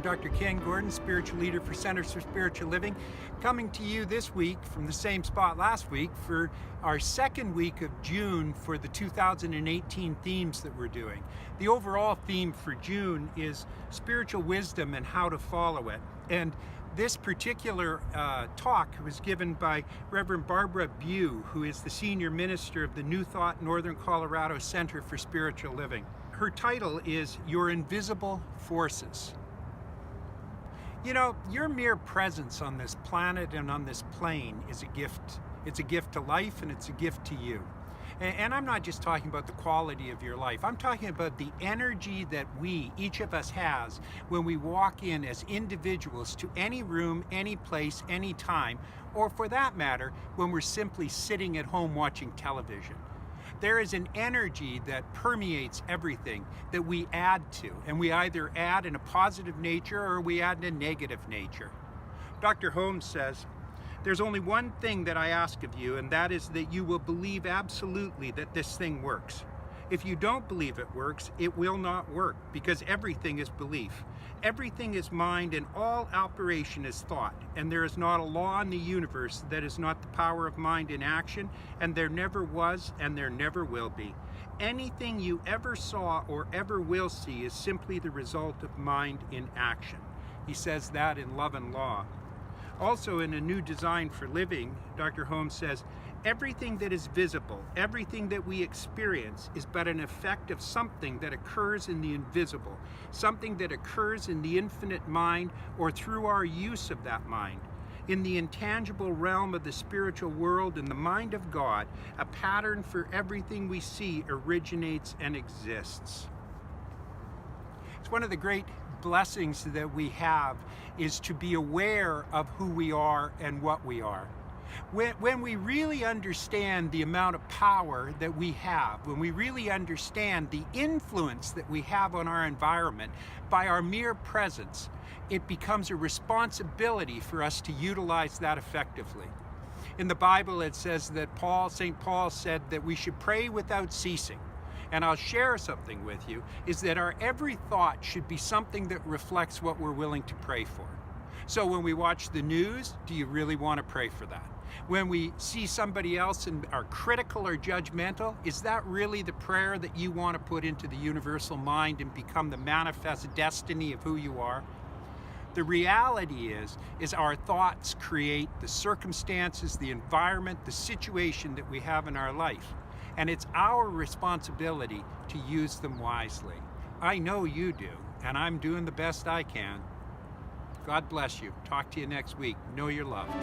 Dr. Ken Gordon, spiritual leader for Centers for Spiritual Living, coming to you this week from the same spot last week for our second week of June for the 2018 themes that we're doing. The overall theme for June is spiritual wisdom and how to follow it. And this particular talk was given by Reverend Barbara Bew, who is the senior minister of the New Thought Northern Colorado Center for Spiritual Living. Her title is Your Invisible Forces. You know, your mere presence on this planet and on this plane is a gift. It's a gift to life and it's a gift to you. And I'm not just talking about the quality of your life. I'm talking about the energy that each of us has when we walk in as individuals to any room, any place, any time, or for that matter, when we're simply sitting at home watching television. There is an energy that permeates everything that we add to, and we either add in a positive nature or we add in a negative nature. Dr. Holmes says, "There's only one thing that I ask of you, and that is that you will believe absolutely that this thing works. If you don't believe it works, it will not work, because everything is belief. Everything is mind, and all operation is thought, and there is not a law in the universe that is not the power of mind in action, and there never was, and there never will be. Anything you ever saw or ever will see is simply the result of mind in action." He says that in Love and Law. Also in A New Design for Living, Dr. Holmes says, "Everything that is visible, everything that we experience is but an effect of something that occurs in the invisible, something that occurs in the infinite mind or through our use of that mind. In the intangible realm of the spiritual world, in the mind of God, a pattern for everything we see originates and exists." It's one of the great blessings that we have is to be aware of who we are and what we are. When we really understand the amount of power that we have, when we really understand the influence that we have on our environment by our mere presence, it becomes a responsibility for us to utilize that effectively. In the Bible, it says that St. Paul said that we should pray without ceasing. And I'll share something with you, is that our every thought should be something that reflects what we're willing to pray for. So when we watch the news, do you really want to pray for that? When we see somebody else and are critical or judgmental, is that really the prayer that you want to put into the universal mind and become the manifest destiny of who you are? The reality is our thoughts create the circumstances, the environment, the situation that we have in our life. And it's our responsibility to use them wisely. I know you do, and I'm doing the best I can. God bless you. Talk to you next week. Know you're loved.